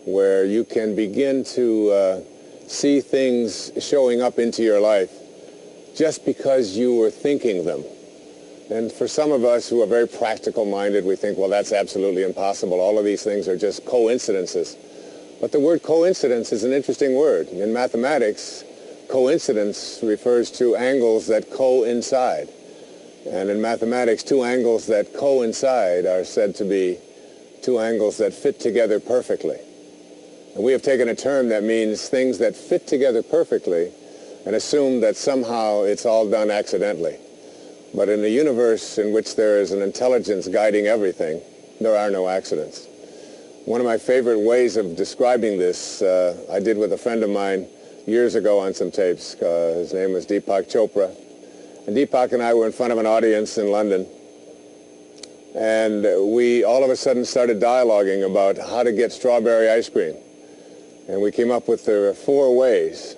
where you can begin to see things showing up into your life just because you were thinking them. And for some of us who are very practical minded, we think, well, that's absolutely impossible. All of these things are just coincidences. But the word coincidence is an interesting word. In mathematics, coincidence refers to angles that coincide. And in mathematics, two angles that coincide are said to be two angles that fit together perfectly. And we have taken a term that means things that fit together perfectly and assume that somehow it's all done accidentally. But in a universe in which there is an intelligence guiding everything, there are no accidents. One of my favorite ways of describing this, I did with a friend of mine years ago on some tapes. His name was Deepak Chopra. And Deepak and I were in front of an audience in London. And we all of a sudden started dialoguing about how to get strawberry ice cream. And we came up with the 4 ways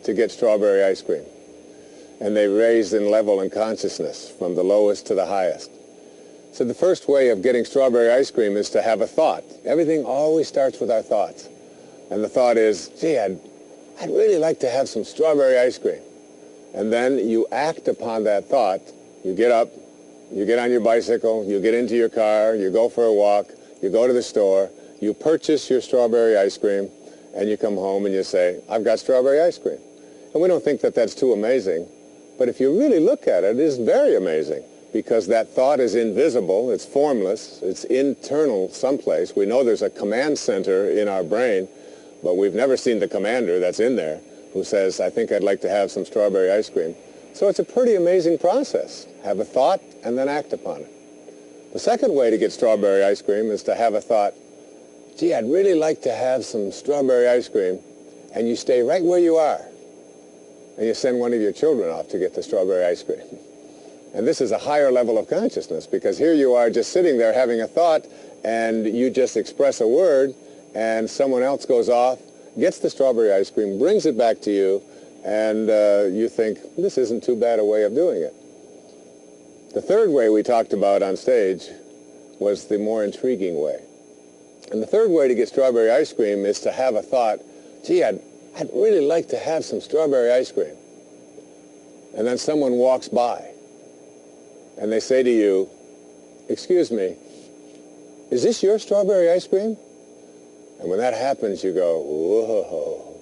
to get strawberry ice cream. And they raised in level and consciousness from the lowest to the highest. So the first way of getting strawberry ice cream is to have a thought. Everything always starts with our thoughts. And the thought is, gee, I'd really like to have some strawberry ice cream. And then you act upon that thought. You get up, you get on your bicycle, you get into your car, you go for a walk, you go to the store, you purchase your strawberry ice cream, and you come home and you say, I've got strawberry ice cream. And we don't think that that's too amazing. But if you really look at it, it is very amazing, because that thought is invisible, it's formless, it's internal someplace. We know there's a command center in our brain, but we've never seen the commander that's in there who says, I think I'd like to have some strawberry ice cream. So it's a pretty amazing process. Have a thought and then act upon it. The second way to get strawberry ice cream is to have a thought, gee, I'd really like to have some strawberry ice cream, and you stay right where you are. And you send one of your children off to get the strawberry ice cream. And this is a higher level of consciousness, because here you are just sitting there having a thought, and you just express a word, and someone else goes off, gets the strawberry ice cream, brings it back to you, and you think, this isn't too bad a way of doing it. The third way we talked about on stage was the more intriguing way. And the third way to get strawberry ice cream is to have a thought, gee, I'd really like to have some strawberry ice cream. And then someone walks by and they say to you, excuse me, is this your strawberry ice cream? And when that happens, you go, whoa,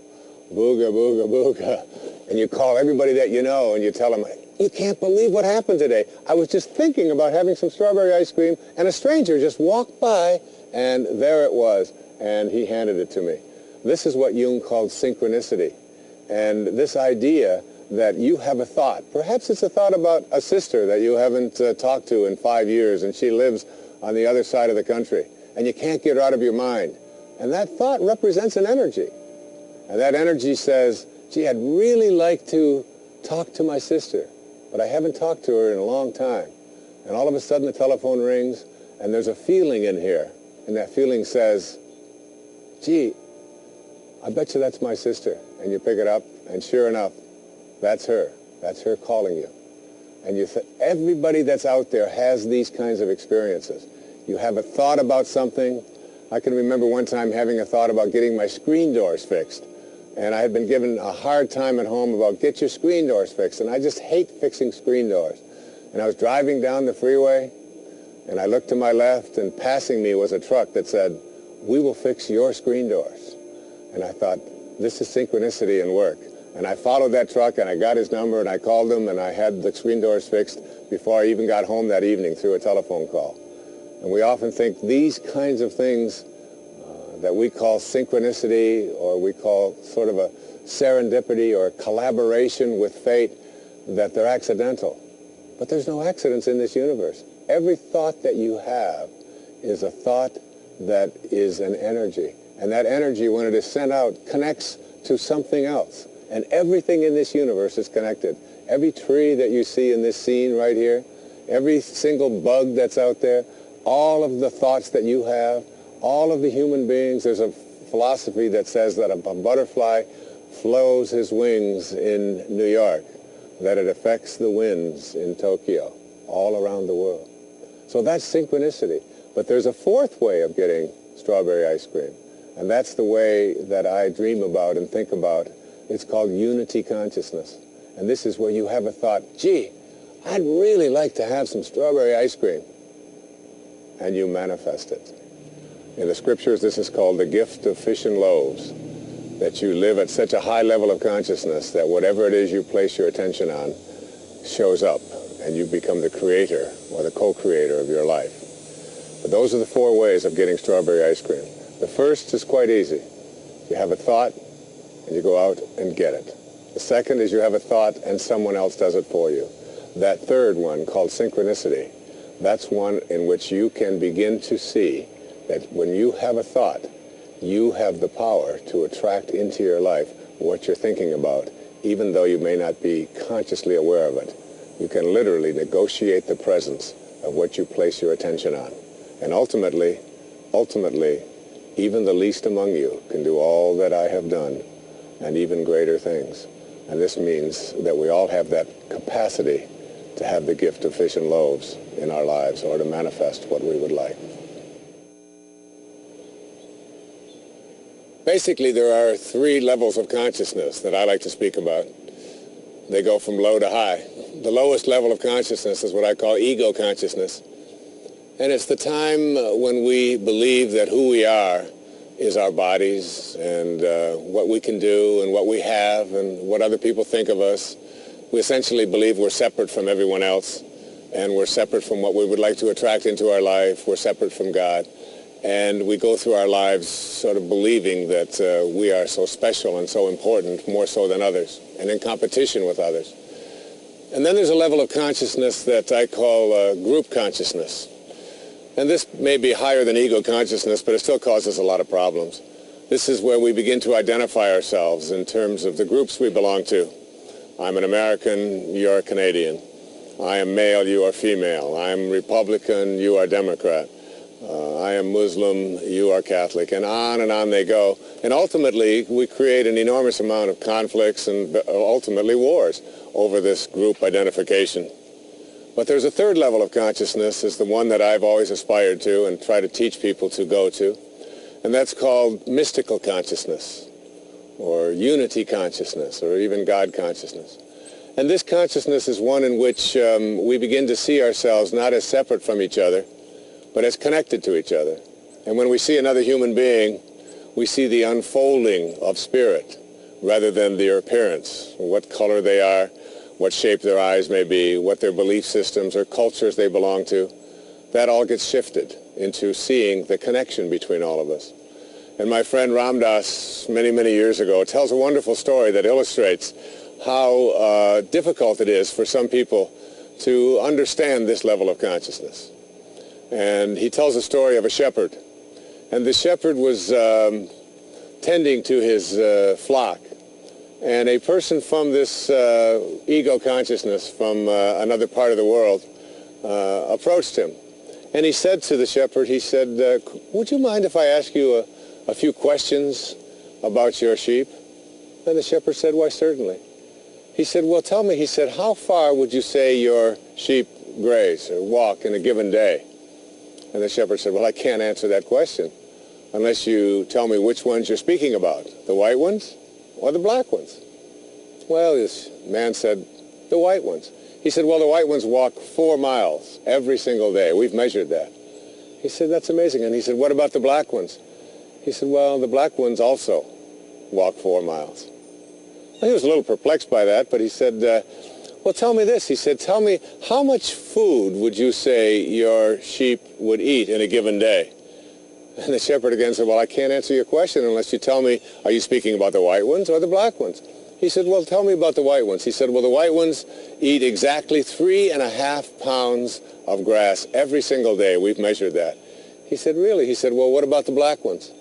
booga, booga, booga. And you call everybody that you know and you tell them, you can't believe what happened today. I was just thinking about having some strawberry ice cream, and a stranger just walked by, and there it was, and he handed it to me. This is what Jung called synchronicity. And this idea that you have a thought. Perhaps it's a thought about a sister that you haven't talked to in 5 years, and she lives on the other side of the country, and you can't get her out of your mind. And that thought represents an energy. And that energy says, gee, I'd really like to talk to my sister, but I haven't talked to her in a long time. And all of a sudden the telephone rings, and there's a feeling in here. And that feeling says, gee, I bet you that's my sister. And you pick it up, and sure enough, that's her. That's her calling you. And everybody that's out there has these kinds of experiences. You have a thought about something. I can remember one time having a thought about getting my screen doors fixed. And I had been given a hard time at home about get your screen doors fixed. And I just hate fixing screen doors. And I was driving down the freeway, and I looked to my left, and passing me was a truck that said, we will fix your screen doors. And I thought, this is synchronicity in work. And I followed that truck, and I got his number, and I called him, and I had the screen doors fixed before I even got home that evening through a telephone call. And we often think these kinds of things that we call synchronicity, or we call sort of a serendipity or collaboration with fate, that they're accidental. But there's no accidents in this universe. Every thought that you have is a thought that is an energy. And that energy, when it is sent out, connects to something else. And everything in this universe is connected. Every tree that you see in this scene right here, every single bug that's out there, all of the thoughts that you have, all of the human beings. There's a philosophy that says that a butterfly flows his wings in New York, that it affects the winds in Tokyo, all around the world. So that's synchronicity. But there's a fourth way of getting strawberry ice cream, And that's the way that I dream about and think about. It's called unity consciousness. And this is where you have a thought, gee, I'd really like to have some strawberry ice cream. And you manifest it. In the scriptures, this is called the gift of fish and loaves, that you live at such a high level of consciousness that whatever it is you place your attention on shows up, and you become the creator or the co-creator of your life. But those are the 4 ways of getting strawberry ice cream. The first is quite easy. You have a thought, and you go out and get it. The second is you have a thought, and someone else does it for you. That third one, called synchronicity, that's one in which you can begin to see that when you have a thought, you have the power to attract into your life what you're thinking about, even though you may not be consciously aware of it. You can literally negotiate the presence of what you place your attention on. And ultimately, even the least among you can do all that I have done and even greater things. And this means that we all have that capacity to have the gift of fish and loaves in our lives, or to manifest what we would like. Basically, there are 3 levels of consciousness that I like to speak about. They go from low to high. The lowest level of consciousness is what I call ego consciousness. And it's the time when we believe that who we are is our bodies and what we can do and what we have and what other people think of us. We essentially believe we're separate from everyone else, and we're separate from what we would like to attract into our life. We're separate from God. And we go through our lives sort of believing that we are so special and so important, more so than others, and in competition with others. And then there's a level of consciousness that I call group consciousness. And this may be higher than ego consciousness, but it still causes a lot of problems. This is where we begin to identify ourselves in terms of the groups we belong to. I'm an American, you're a Canadian. I am male, you are female. I'm Republican, you are Democrat. I am Muslim, you are Catholic, and on they go. And ultimately, we create an enormous amount of conflicts and ultimately wars over this group identification. But there's a third level of consciousness, is the one that I've always aspired to and try to teach people to go to, and that's called mystical consciousness, or unity consciousness, or even God consciousness. And this consciousness is one in which we begin to see ourselves not as separate from each other, but as connected to each other. And when we see another human being, we see the unfolding of spirit rather than their appearance, what color they are, what shape their eyes may be, what their belief systems or cultures they belong to. That all gets shifted into seeing the connection between all of us. And my friend Ram Dass, many, many years ago, tells a wonderful story that illustrates how difficult it is for some people to understand this level of consciousness. And he tells a story of a shepherd. And the shepherd was tending to his flock. And a person from this ego consciousness from another part of the world approached him. And he said to the shepherd, he said, would you mind if I ask you a few questions about your sheep? And the shepherd said, why, certainly. He said, well, tell me, he said, how far would you say your sheep graze or walk in a given day? And the shepherd said, well, I can't answer that question unless you tell me which ones you're speaking about, the white ones or the black ones. Well, this man said, the white ones. He said, well, the white ones walk 4 miles every single day. We've measured that. He said, that's amazing. And he said, what about the black ones? He said, well, the black ones also walk 4 miles. And he was a little perplexed by that, but he said, well, tell me this. He said, tell me, how much food would you say your sheep would eat in a given day? And the shepherd again said, well, I can't answer your question unless you tell me, are you speaking about the white ones or the black ones? He said, well, tell me about the white ones. He said, well, the white ones eat exactly 3.5 pounds of grass every single day. We've measured that. He said, really? He said, well, what about the black ones?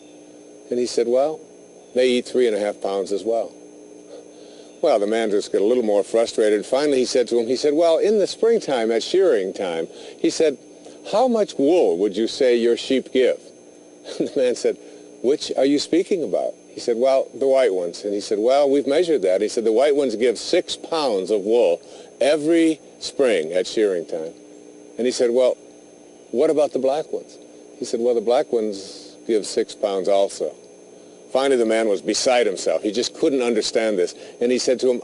And he said, well, they eat 3.5 pounds as well. Well, the man just got a little more frustrated. Finally, he said to him, he said, well, in the springtime, at shearing time, he said, how much wool would you say your sheep give? And the man said, which are you speaking about? He said, well, the white ones. And he said, well, we've measured that. He said, the white ones give 6 pounds of wool every spring at shearing time. And he said, well, what about the black ones? He said, well, the black ones give 6 pounds also. Finally, the man was beside himself. He just couldn't understand this. And he said to him,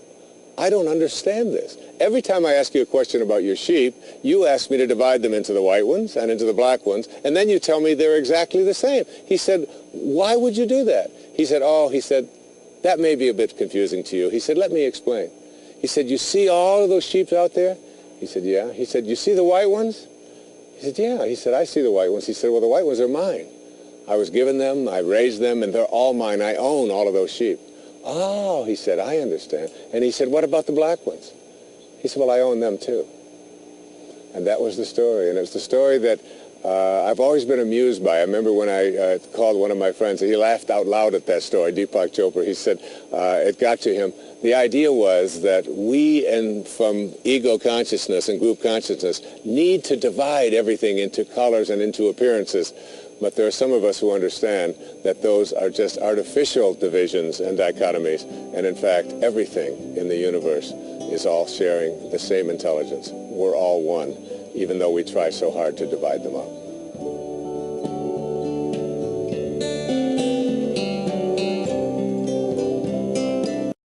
I don't understand this. Every time I ask you a question about your sheep, you ask me to divide them into the white ones and into the black ones, and then you tell me they're exactly the same. He said, why would you do that? He said, that may be a bit confusing to you. He said, let me explain. He said, you see all of those sheep out there? He said, yeah. He said, you see the white ones? He said, yeah. He said, I see the white ones. He said, well, the white ones are mine. I was given them, I raised them, and they're all mine. I own all of those sheep. Oh, he said, I understand. And he said, what about the black ones? He said, well, I own them too. And that was the story. And it was the story that I've always been amused by. I remember when I called one of my friends, and he laughed out loud at that story, Deepak Chopra. He said it got to him. The idea was that we, and from ego consciousness and group consciousness, need to divide everything into colors and into appearances. But there are some of us who understand that those are just artificial divisions and dichotomies. And in fact, everything in the universe is all sharing the same intelligence. We're all one, even though we try so hard to divide them up.